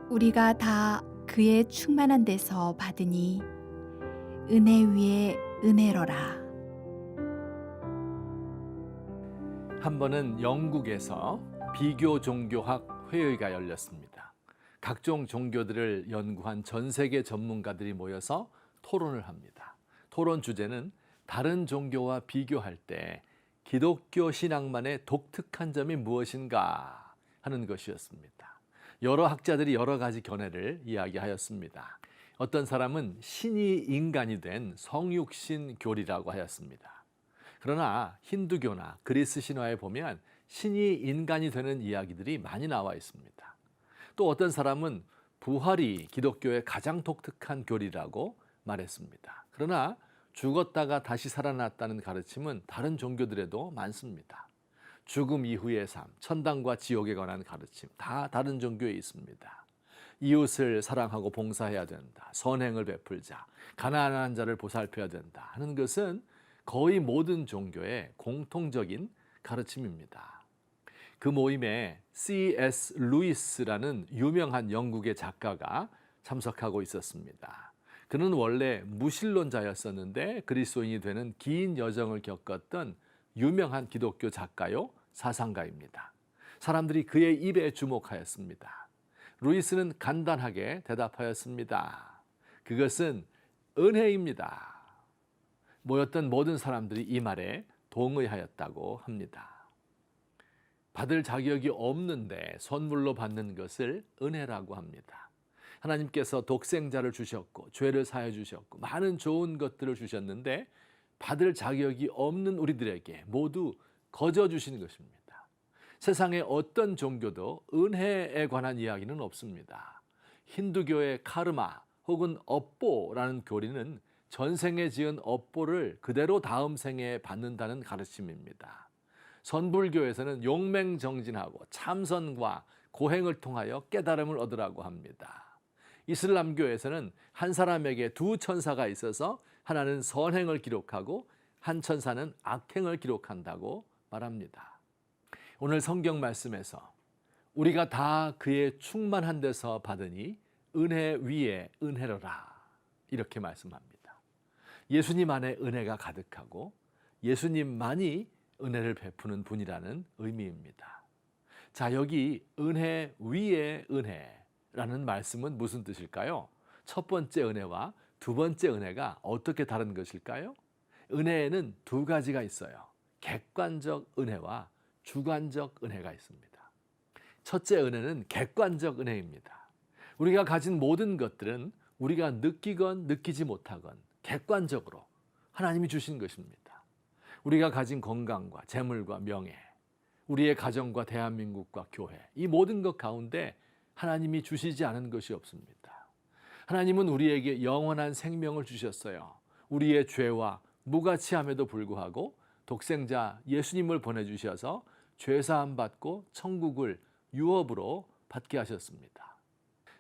우리가 다 그의 충만한 데서 받으니 은혜 위에 은혜로라. 한 번은 영국에서 비교 종교학 회의가 열렸습니다. 각종 종교들을 연구한 전 세계 전문가들이 모여서 토론을 합니다. 토론 주제는 다른 종교와 비교할 때 기독교 신앙만의 독특한 점이 무엇인가 하는 것이었습니다. 여러 학자들이 여러 가지 견해를 이야기하였습니다. 어떤 사람은 신이 인간이 된 성육신 교리라고 하였습니다. 그러나 힌두교나 그리스 신화에 보면 신이 인간이 되는 이야기들이 많이 나와 있습니다. 또 어떤 사람은 부활이 기독교의 가장 독특한 교리라고 말했습니다. 그러나 죽었다가 다시 살아났다는 가르침은 다른 종교들에도 많습니다. 죽음 이후의 삶, 천당과 지옥에 관한 가르침 다 다른 종교에 있습니다. 이웃을 사랑하고 봉사해야 된다, 선행을 베풀자, 가난한 자를 보살펴야 된다 하는 것은 거의 모든 종교의 공통적인 가르침입니다. 그 모임에 C.S. 루이스라는 유명한 영국의 작가가 참석하고 있었습니다. 그는 원래 무신론자였었는데 그리스도인이 되는 긴 여정을 겪었던 유명한 기독교 작가요 사상가입니다. 사람들이 그의 입에 주목하였습니다. 루이스는 간단하게 대답하였습니다. 그것은 은혜입니다. 모였던 모든 사람들이 이 말에 동의하였다고 합니다. 받을 자격이 없는데 선물로 받는 것을 은혜라고 합니다. 하나님께서 독생자를 주셨고 죄를 사해 주셨고 많은 좋은 것들을 주셨는데 받을 자격이 없는 우리들에게 모두 거저 주신 것입니다. 세상의 어떤 종교도 은혜에 관한 이야기는 없습니다. 힌두교의 카르마 혹은 업보라는 교리는 전생에 지은 업보를 그대로 다음 생에 받는다는 가르침입니다. 선불교에서는 용맹정진하고 참선과 고행을 통하여 깨달음을 얻으라고 합니다. 이슬람교에서는 한 사람에게 두 천사가 있어서 하나는 선행을 기록하고 한 천사는 악행을 기록한다고 말합니다. 오늘 성경 말씀에서 우리가 다 그의 충만한 데서 받으니 은혜 위에 은혜로라 이렇게 말씀합니다. 예수님 안에 은혜가 가득하고 예수님만이 은혜를 베푸는 분이라는 의미입니다. 자, 여기 은혜 위에 은혜라는 말씀은 무슨 뜻일까요? 첫 번째 은혜와 두 번째 은혜가 어떻게 다른 것일까요? 은혜에는 두 가지가 있어요. 객관적 은혜와 주관적 은혜가 있습니다. 첫째 은혜는 객관적 은혜입니다. 우리가 가진 모든 것들은 우리가 느끼건 느끼지 못하건 객관적으로 하나님이 주신 것입니다. 우리가 가진 건강과 재물과 명예, 우리의 가정과 대한민국과 교회, 이 모든 것 가운데 하나님이 주시지 않은 것이 없습니다. 하나님은 우리에게 영원한 생명을 주셨어요. 우리의 죄와 무가치함에도 불구하고 독생자 예수님을 보내주셔서 죄사함 받고 천국을 유업으로 받게 하셨습니다.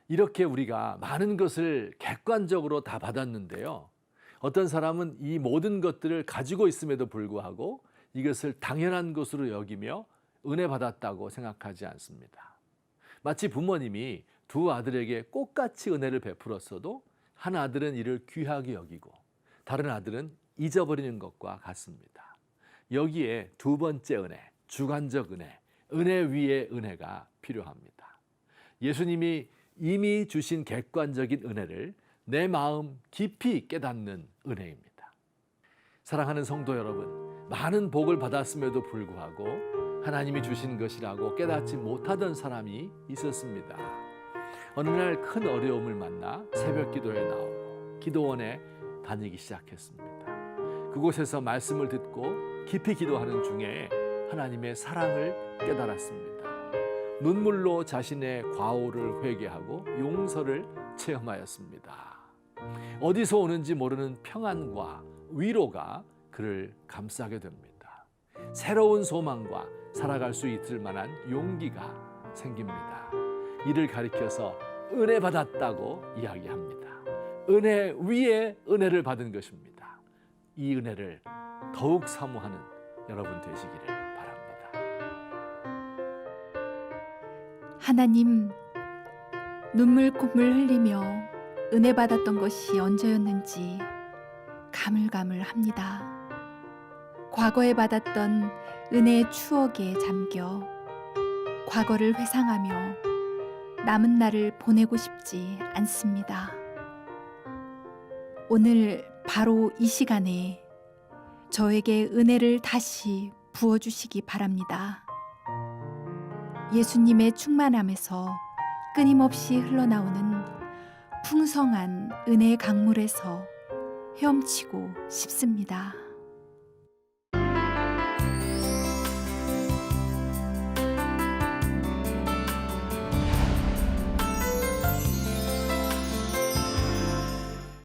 이렇게 우리가 많은 것을 객관적으로 다 받았는데요. 어떤 사람은 이 모든 것들을 가지고 있음에도 불구하고 이것을 당연한 것으로 여기며 은혜 받았다고 생각하지 않습니다. 마치 부모님이 두 아들에게 똑같이 은혜를 베풀었어도 한 아들은 이를 귀하게 여기고 다른 아들은 잊어버리는 것과 같습니다. 여기에 두 번째 은혜, 주관적 은혜, 은혜 위에 은혜가 필요합니다. 예수님이 이미 주신 객관적인 은혜를 내 마음 깊이 깨닫는 은혜입니다. 사랑하는 성도 여러분, 많은 복을 받았음에도 불구하고 하나님이 주신 것이라고 깨닫지 못하던 사람이 있었습니다. 어느 날 큰 어려움을 만나 새벽 기도에 나오고 기도원에 다니기 시작했습니다. 그곳에서 말씀을 듣고 깊이 기도하는 중에 하나님의 사랑을 깨달았습니다. 눈물로 자신의 과오를 회개하고 용서를 체험하였습니다. 어디서 오는지 모르는 평안과 위로가 그를 감싸게 됩니다. 새로운 소망과 살아갈 수 있을 만한 용기가 생깁니다. 이를 가리켜서 은혜 받았다고 이야기합니다. 은혜 위에 은혜를 받은 것입니다. 이 은혜를 더욱 사모하는 여러분 되시기를 바랍니다. 하나님, 눈물콧물 흘리며 은혜 받았던 것이 언제였는지 가물가물합니다. 과거에 받았던 은혜의 추억에 잠겨 과거를 회상하며 남은 날을 보내고 싶지 않습니다. 오늘 바로 이 시간에 저에게 은혜를 다시 부어주시기 바랍니다. 예수님의 충만함에서 끊임없이 흘러나오는 풍성한 은혜의 강물에서 헤엄치고 싶습니다.